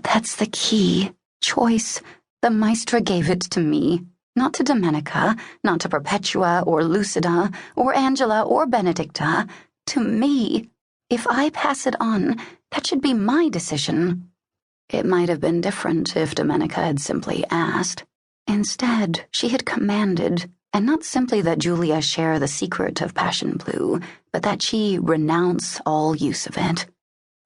that's the key. Choice. The Maestra gave it to me. Not to Domenica, not to Perpetua or Lucida or Angela or Benedicta. To me. If I pass it on, that should be my decision. It might have been different if Domenica had simply asked. Instead, she had commanded, and not simply that Giulia share the secret of passion blue, but that she renounce all use of it.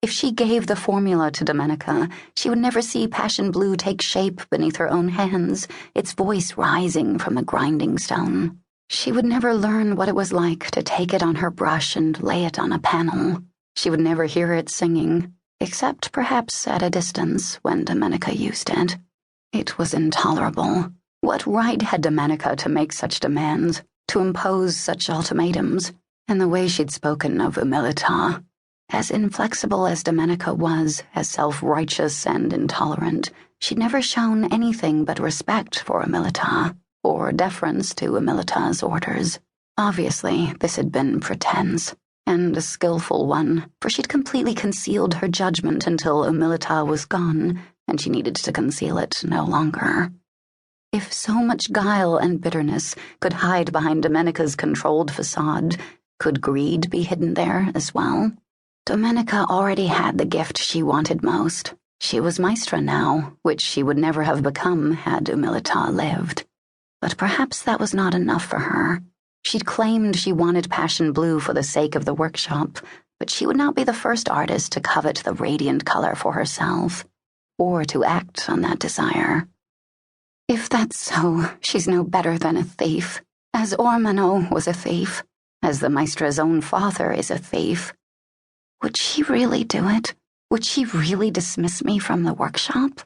If she gave the formula to Domenica, she would never see passion blue take shape beneath her own hands, its voice rising from the grinding stone. She would never learn what it was like to take it on her brush and lay it on a panel. She would never hear it singing, except perhaps at a distance when Domenica used it. It was intolerable. What right had Domenica to make such demands, to impose such ultimatums? And the way she'd spoken of Humilità. As inflexible as Domenica was, as self-righteous and intolerant, she'd never shown anything but respect for Humilità, or deference to Humilità's orders. Obviously, this had been pretense, and a skillful one, for she'd completely concealed her judgment until Humilità was gone, and she needed to conceal it no longer. If so much guile and bitterness could hide behind Domenica's controlled facade, could greed be hidden there as well? Domenica already had the gift she wanted most. She was Maestra now, which she would never have become had Humilità lived. But perhaps that was not enough for her. She'd claimed she wanted passion blue for the sake of the workshop, but she would not be the first artist to covet the radiant color for herself, or to act on that desire. If that's so, she's no better than a thief, as Ormano was a thief, as the Maestra's own father is a thief. Would she really do it? Would she really dismiss me from the workshop?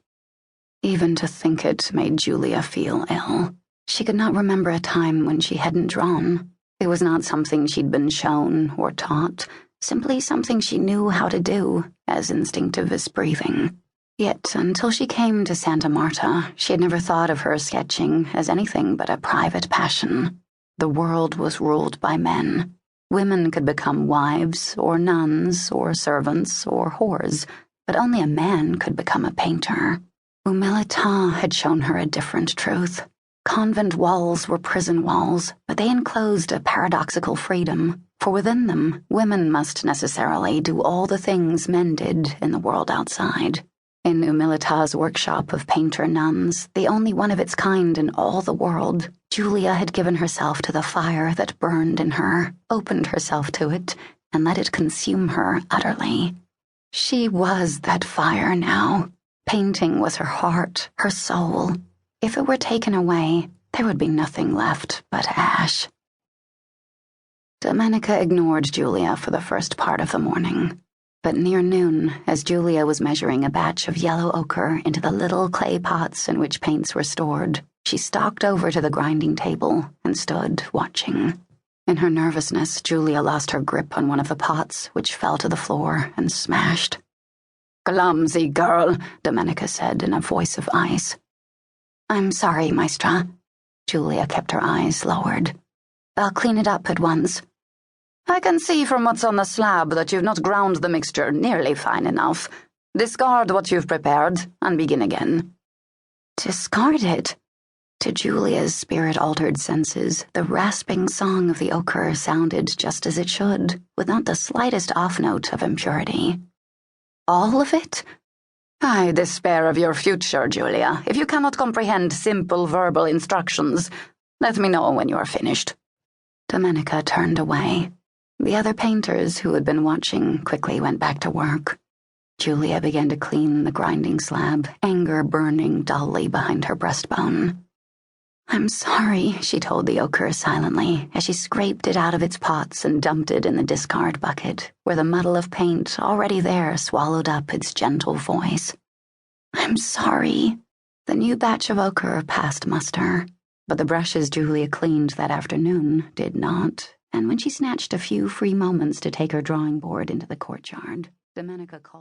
Even to think it made Giulia feel ill. She could not remember a time when she hadn't drawn. It was not something she'd been shown or taught, simply something she knew how to do, as instinctive as breathing. Yet, until she came to Santa Marta, she had never thought of her sketching as anything but a private passion. The world was ruled by men. Women could become wives, or nuns, or servants, or whores, but only a man could become a painter. Humilità had shown her a different truth. Convent walls were prison walls, but they enclosed a paradoxical freedom, for within them, women must necessarily do all the things men did in the world outside. In Humilità's workshop of painter nuns, the only one of its kind in all the world, Giulia had given herself to the fire that burned in her, opened herself to it, and let it consume her utterly. She was that fire now. Painting was her heart, her soul. If it were taken away, there would be nothing left but ash. Domenica ignored Giulia for the first part of the morning. But near noon, as Giulia was measuring a batch of yellow ochre into the little clay pots in which paints were stored, she stalked over to the grinding table and stood watching. In her nervousness, Giulia lost her grip on one of the pots, which fell to the floor and smashed. "Clumsy girl," Domenica said in a voice of ice. "I'm sorry, Maestra." Giulia kept her eyes lowered. "I'll clean it up at once." "I can see from what's on the slab that you've not ground the mixture nearly fine enough. Discard what you've prepared and begin again." Discard it? To Giulia's spirit-altered senses, the rasping song of the ochre sounded just as it should, with not the slightest off-note of impurity. All of it? "I despair of your future, Giulia, if you cannot comprehend simple verbal instructions. Let me know when you are finished." Domenica turned away. The other painters who had been watching quickly went back to work. Giulia began to clean the grinding slab, anger burning dully behind her breastbone. "I'm sorry," she told the ochre silently, as she scraped it out of its pots and dumped it in the discard bucket, where the muddle of paint already there swallowed up its gentle voice. "I'm sorry." The new batch of ochre passed muster, but the brushes Giulia cleaned that afternoon did not, and when she snatched a few free moments to take her drawing board into the courtyard, Domenica called